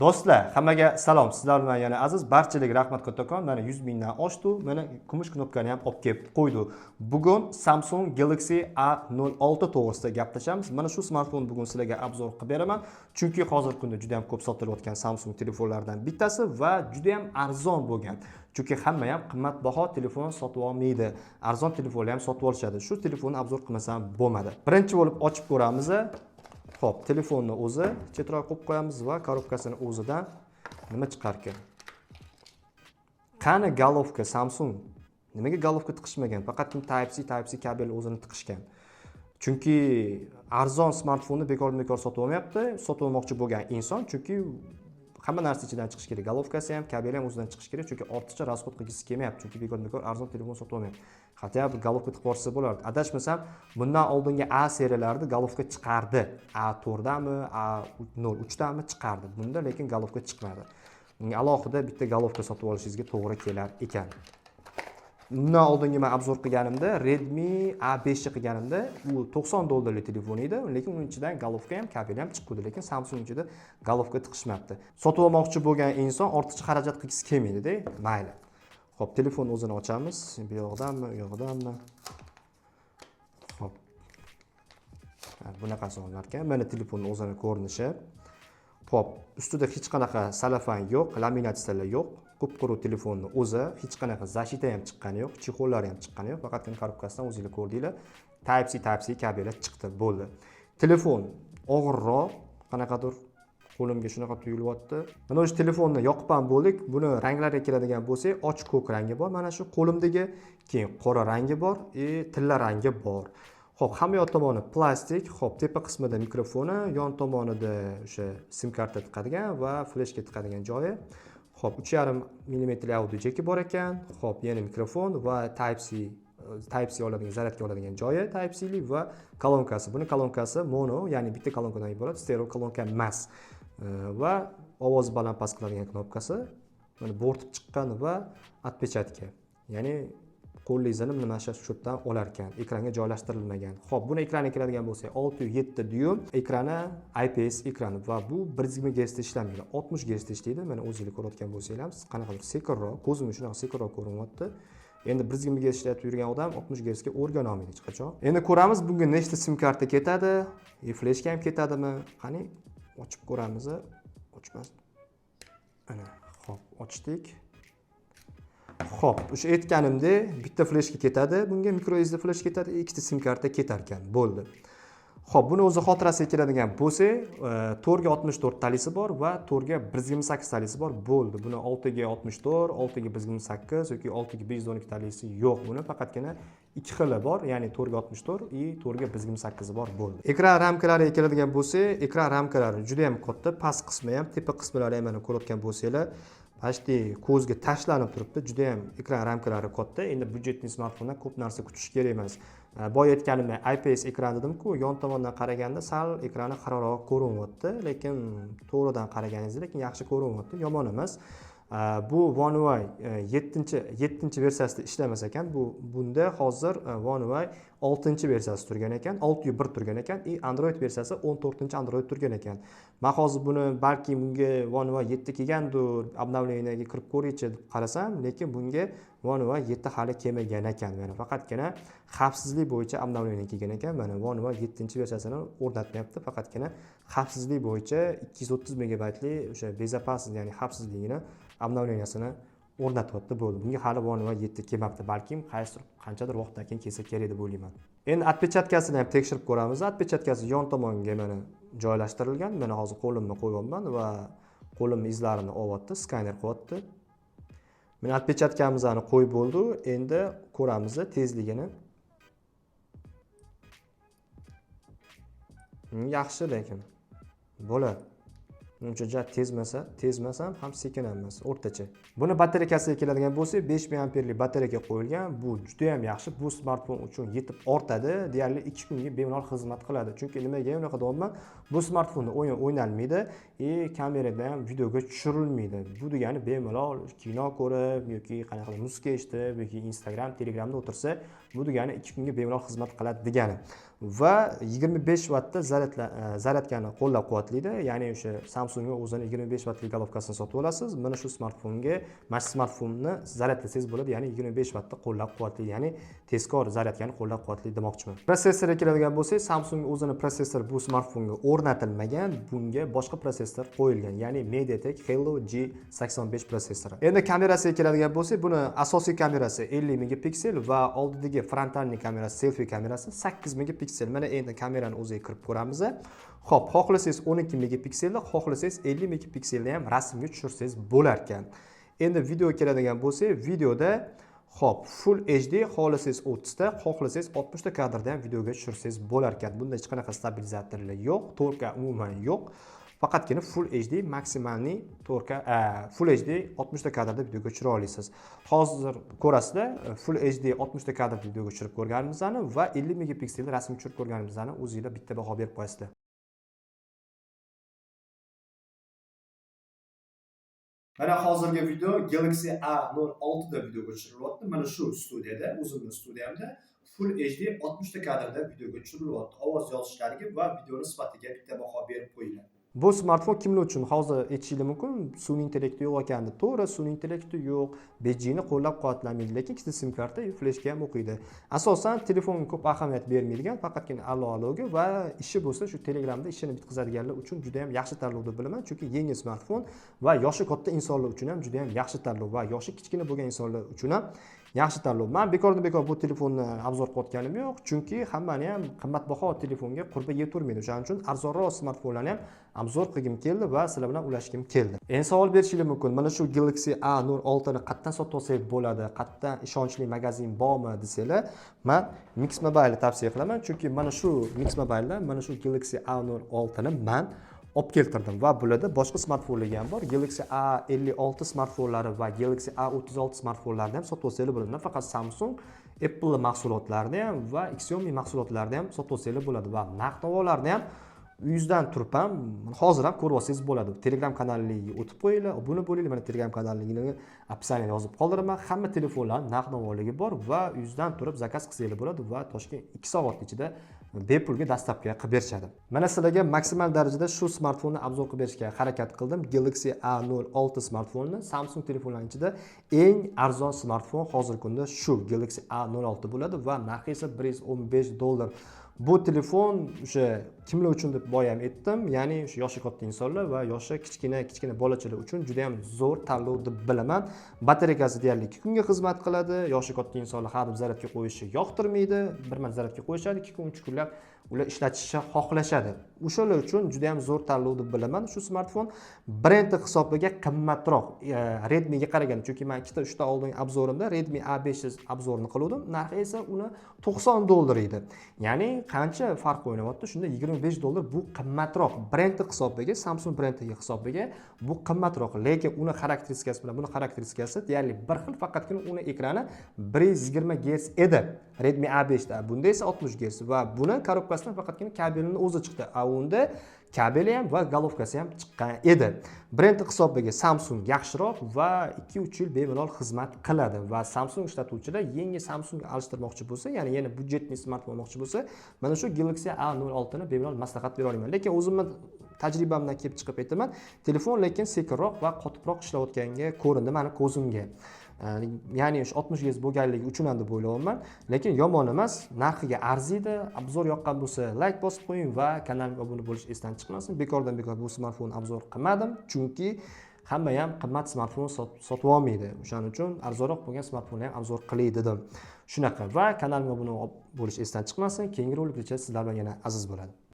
Do'stlar, hammaga salom. Sizlar bilan yana aziz, barchalarga rahmat kattakon. Mana 100 mingdan oshdi. Mana kumush knopkani ham olib kelib qo'ydi. Bugun Samsung Galaxy A06 to'g'risida gaplashamiz. Mana shu smartfonni bugun sizlarga obzor qilib beraman. Chunki hozirgi kunda juda ham ko'p sotilayotgan Samsung telefonlaridan bittasi va juda ham arzon bo'lgan. Chunki hamma ham qimmatbaho telefon sotib olmaydi. Arzon telefonlar ham sotib olishadi. Shu telefonni obzor qilmasam bo'lmadi. Birinchi bo'lib ochib ko'ramiz. Xo'p, telefonni o'zi chetroq qo'yib qo'yamiz va korobkasini o'zidan nima chiqar ekan? Qani galovka Samsung? Nimaga galovka tiqishmagan? Faqat Type-C kabel o'zini tiqishgan. Chunki arzon smartfonni bekor sotib olmayapti. Sotib olmoqchi bo'lgan inson, chunki hamma narsa ichidan chiqish kerak. Galovkasi ham, kabeli ham o'zidan chiqish kerak, chunki ortiqcha rasxod qilgisi kelmayapti. Chunki bekor arzon telefon sotib olmayapti. Hatto bir galovka tiqib borsa bo'lardi. Adashmasam, bundan oldingi A seriyalarida galovka chiqardi. A4dami, A03dami chiqardi. Bunda lekin galovka chiqmadi. Unga alohida bitta galovka sotib olishingizga to'g'ri kelar ekan. Bundan oldingi men obzor qilganimda Redmi A5 qilganimda u $90 telefon edi, lekin uning ichidan galovka ham, kabel ham chiqdi, lekin Samsung ichida galovka tiqishmabdi. Sotib olmoqchi bo'lgan inson ortiqcha xarajat qilgisi kelmaydi-da, mayli. Xo'p, telefon o'zini ochamiz. Bu yoqdanmi, u yoqdanmi? Xo'p. Bunaqasi olar ekan. Mana telefonning o'zini ko'rinishi. Xo'p, ustida hech qanaqa salafan yo'q, laminatsiyalar yo'q. Qup-quruq telefonning o'zi, hech qanaqa zashita ham chiqqani yo'q, chexollari ham chiqqani yo'q. Faqat korobkasidan o'zingizlar ko'rdinglar. Type-C kabeli chiqdi, bo'ldi. Telefon og'irroq, qanaqadir qo'limga shunaqa tuyulyapti. Mana o'sha telefonni yoqib ham bo'ldik. Buni ranglariga keladigan bo'lsak, ochiq ko'k rangi bor. Mana shu qo'limdagi, keyin qora rangi bor, tilla rangi bor. Xo'p, hamma yoq tomoni plastik. Xo'p, tepa qismida mikrofoni, yon tomonida o'sha sim karta tiqadigan va fleshga tiqadigan joyi. Xo'p, 3,5 mm audio jeki bor ekan. Xo'p, yana mikrofon va Type-C oladigan, zaryadga oladigan joyi Type-C va kolonkasi. Buni kolonkasi mono, ya'ni bitta kolonkadan iborat, stereo kolonka emas. Va ovoz baland past qiladigan knopkasi. Mana bo'rtib chiqqan va отпечатка. Ya'ni qo'lingizning nima shu yerdan olar ekan, ekranga joylashtirilmagan. Xo'p, buni ekraniga keladigan bo'lsa, 6.7 dyum ekrani, IPS ekrani va bu 120 Hz da ishlamaydi, 60 Hz da ishlaydi. Mana o'zingizlar ko'rayotgan bo'lsangiz, qanaqadir sekinroq, ko'zimga shunaqa sekinroq ko'rinyapti. Endi 120 Hz ishlatib yurgan odam 60 Hz ga o'rgana olmaydi hech qachon. Endi ko'ramiz bunga nechta sim karta ketadi, fleshga ham ketadimi? Qani ochib ko'ramiz. Ochmas. Ana, xo'p, ochdik. Xo'p, o'sha aytganimdek, bitta fleshga ketadi, bunga micro SD flesh ketadi, ikkita sim karta ketar ekan, bo'ldi. Xo'p, buni o'zi xotirasiga keladigan bo'lsa, 4 ga 64 talisi bor va 4 ga 128 talisi bor, bo'ldi. Buni 6 ga 64, 6 ga 128 yoki 6 ga 512 talisi yo'q. Buni faqatgina ikki xili bor, ya'ni 4 ga 64 va 4 ga 128 bor, bo'ldi. Ekran ramkalariga keladigan bo'lsa, ekran ramkalari juda ham katta, past qismi ham, tepa qismlari ham mana ko'rayotgan bo'lsanglar, Ashti ko'zga tashlanib turibdi. Juda ham ekran ramkalari katta. Endi budjetli smartfondan ko'p narsa kutish kerak emas. Boya aytganimdek, IPS ekran dedim-ku, yon tomondan qaraganda sal ekrani xiraroq ko'rinyapti, lekin to'g'ridan qaraganingizda lekin yaxshi ko'rinyapti, yomon emas. Bu One UI 7-versiyasida ishlamas ekan. Bunda hozir One UI 6-versiyasi turgan ekan, 6.1 turgan ekan, Android versiyasi 14-Android turgan ekan. Men hozir buni balki bunga One UI 7 kelgandir, obnovleniyaga kirib ko'raychi deb qarasam, lekin bunga One UI 7 hali kelmagan ekan. Mana faqatgina xavfsizlik bo'yicha obnovleniya kelgan ekan. Mana One UI 7-versiyasini o'rnatmayapti, faqatgina xavfsizlik bo'yicha 230 megabaytli o'sha bezopasnost, ya'ni xavfsizligini obnovleniyasini o'rnatyapti, bo'ldi. Bunga hali One UI 7 kelmabdi, balkim qanchadir vaqtdan keyin kelsa kerak deb o'ylayman. Endi отпечаткасini ham tekshirib ko'ramiz. Отпечаткasi yon tomonga mana joylashtirilgan. Mana hozir qo'limni qo'yibman va qo'lim izlarini olyapti, skaner qilyapti. Mana отпечаткamizni qo'yib bo'ldi. Endi ko'ramiz tezligini. Yaxshi, lekin bo'ladi. Uncha tezmas ham sekin emas, o'rtacha. Buni batareyasiga keladigan bo'lsa, 5000 amperlik batareyga qo'yilgan. Bu juda ham yaxshi. Bu smartfon uchun yetib ortadi. Deyarli 2 kunga bemalol xizmat qiladi. Chunki nimaga unaqa deyapman? Bu smartfonda o'yin o'ynalmaydi, kamerada ham videoga tushirilmaydi. Bu degani bemalol kino ko'rib yoki qanaqa muzika eshitib yoki Instagram, Telegramda o'tirsa, bu degani 2 kunga bemalol xizmat qiladi degani. va 25 vattda zaryadkani qo'llab-quvvatlaydi. Ya'ni o'sha Samsungning o'zini 25 vattlik golovkasini sotib olasiz. Mana shu smartfonga, mana shu smartfonni zaryadlasangiz bo'ladi, ya'ni 25 vattda qo'llab-quvvatlaydi, ya'ni tezkor zaryadkani qo'llab-quvvatlaydi demoqchiman. Protsessorga keladigan bo'lsak, Samsung o'zini protsessori bu smartfonga o'rnatilmagan, bunga boshqa protsessor qo'yilgan, ya'ni MediaTek Helio G85 protsessori. Endi kamerasiga keladigan bo'lsak, buni asosiy kamerasi 50 megapiksel va oldidagi frontalniy kamerasi, selfie kamerasi 8 megapiksel. Mana endi kamerani o'ziga kirib ko'ramiz. Xo'p, xohlasangiz 12 megapikselda, xohlasangiz 50 megapikselda ham rasmga tushirsangiz bo'lar ekan. Endi videoga keladigan bo'lsak, videoda xo'p, Full HD xohlasangiz 30 ta, xohlasangiz 60 ta kadrda ham videoga tushirsangiz bo'lar ekan. Bunda hech qanaqa stabilizatorlar yo'q, 4K umuman yo'q. Faqatgina Full HD maksimalniy 4K Full HD 60 ta kadrda videoga tushira olasiz. Hozir ko'rasizlar, Full HD 60 ta kadrda videoga tushirib ko'rganimizni va 50 megapiksel rasm tushirib ko'rganimizni o'zingizlar bitta baho berib qo'yasizlar. Mana hozirgi video Galaxy A06 da videoga tushirilyapti. Mana shu studiyada, o'zimning studiyamda Full HD 60 ta kadrda videoga tushirilyapti. Ovoz yozishlariga va videoni sifatiga bitta baho berib qo'yinglar. Bu smartfon kimlar uchun? Hozir aytishingiz mumkin, sun'iy intellekti yo'q ekan deb. To'g'ri, sun'iy intellekti yo'q, 5G ni qo'llab-quvvatlamaydi, lekin ikkita sim karta fleshga ham o'qiydi. Asosan telefonga ko'p ahamiyat bermaydigan, faqatgina aloga va ishi bo'lsa, shu Telegramda ishini bitkazadiganlar uchun juda ham yaxshi tanlov deb bilaman, chunki yengil smartfon va yoshi katta insonlar uchun ham juda ham yaxshi tanlov va yoshi kichkina bo'lgan insonlar uchun ham yaxshi tanlov. Men bekordan-bekor bu telefonni obzor qilayotganim yo'q, chunki hammani ham qimmatbaho telefonga qurbi yeturmaydi. O'shaning uchun arzonroq smartfonlarni ham obzor qilgim keldi va sizlar bilan ulashgim keldi. Endi savol berishingiz mumkin. Mana shu Galaxy A06 ni qayerdan sotib olsak bo'ladi? Qayerdan ishonchli magazin bormi desanglar, men Mix Mobile tavsiya qilaman, chunki mana shu Mix Mobiledan mana shu Galaxy A06 ni men olib keltirdim va bularda boshqa smartfonlar ham bor. Galaxy A56 smartfonlari va Galaxy A36 smartfonlarini ham sotib olsanglar bo'ladi. Nafaqat Samsung, Apple mahsulotlarini ham va Xiaomi mahsulotlarini ham sotib olsanglar bo'ladi va narx-navolarni ham uyingizdan turib ham hozir ham ko'rib olsangiz bo'ladi. Telegram kanaliga o'tib qo'yinglar, obuna bo'linglar. Mana Telegram kanaliga opsiyani yozib qoldiraman. Hamma telefonlar narx-navoligi bor va uyingizdan turib zakaz qilsanglar bo'ladi va Toshkent 2 soat ichida bepulga dastlabki qilib berishadi. Mana sizlarga maksimal darajada shu smartfonni obzor qilib berishga harakat qildim. Galaxy A06 smartfonni Samsung telefonlarining ichida eng arzon smartfon hozirgi kunda shu Galaxy A06 bo'ladi va narxi esa $115. Bu telefon o'sha kimlar uchun deb boya ham aytdim, ya'ni o'sha yoshi katta insonlar va yoshi kichkina bolachalar uchun juda ham zo'r tanlov deb bilaman. Batareykasi deyarli 2 kunga xizmat qiladi. Yoshi katta insonlar har bir zaryadga qo'yishni yoqtirmaydi. Bir marta zaryadga qo'yishadi, 2 kun 3 kunlab ular ishlatishni xohlashadi. O'shalar uchun juda ham zo'r tanlov deb bilaman. Shu smartfon brendi hisobiga qimmatroq Redmi ga qaraganda, chunki men ikkita 3 ta oldingi obzorimda Redmi A500 obzorini qildim. Narxi esa uni $90 edi. Ya'ni qancha farq o'ynayapti? Shunda $25 bu qimmatroq. Brendi hisobiga, Samsung brendiga hisobiga bu qimmatroq. Lekin uni xarakteristikasi bilan buni xarakteristikasi deyarli bir xil, faqatgina uni ekrani 120 Hz edi. Redmi A5 da. Bunda esa 60 Hz va buni korobkasidan faqatgina kabelini o'zi chiqdi. Unda kabeli ham va golovkasi ham chiqqan edi. Brend hisobiga Samsung yaxshiroq va 2-3 yil bemalol xizmat qiladi va Samsung ishlatuvchilar yangi Samsung alishtirmoqchi bo'lsa, ya'ni yana budjetli smartfon olmoqchi bo'lsa, mana shu Galaxy A06 ni bemalol maslahat bera olaman. Lekin o'zimning tajribamdan kelib chiqib aytaman, telefon lekin sekinroq va qotibroq ishlayotganga ko'rindi meni ko'zimga. Ya'ni 60 Hz bo'lganligi uchun ham deb o'ylayapman, lekin yomon emas, narxiga arziydi. Obzor yoqqan bo'lsa, like bosib qo'ying va kanalimga obuna bo'lish esdan chiqmasin. Bekordan bekor bu smartfonni obzor qilmadim, chunki hamma ham qimmat smartfon sotib olmaydi. O'shaning uchun arzonroq bo'lgan smartfonni ham obzor qilay dedim. Shunaqa va kanalimga obuna bo'lish esdan chiqmasin. Keyingi rolikgacha sizlar bilan yana aziz bo'ladi.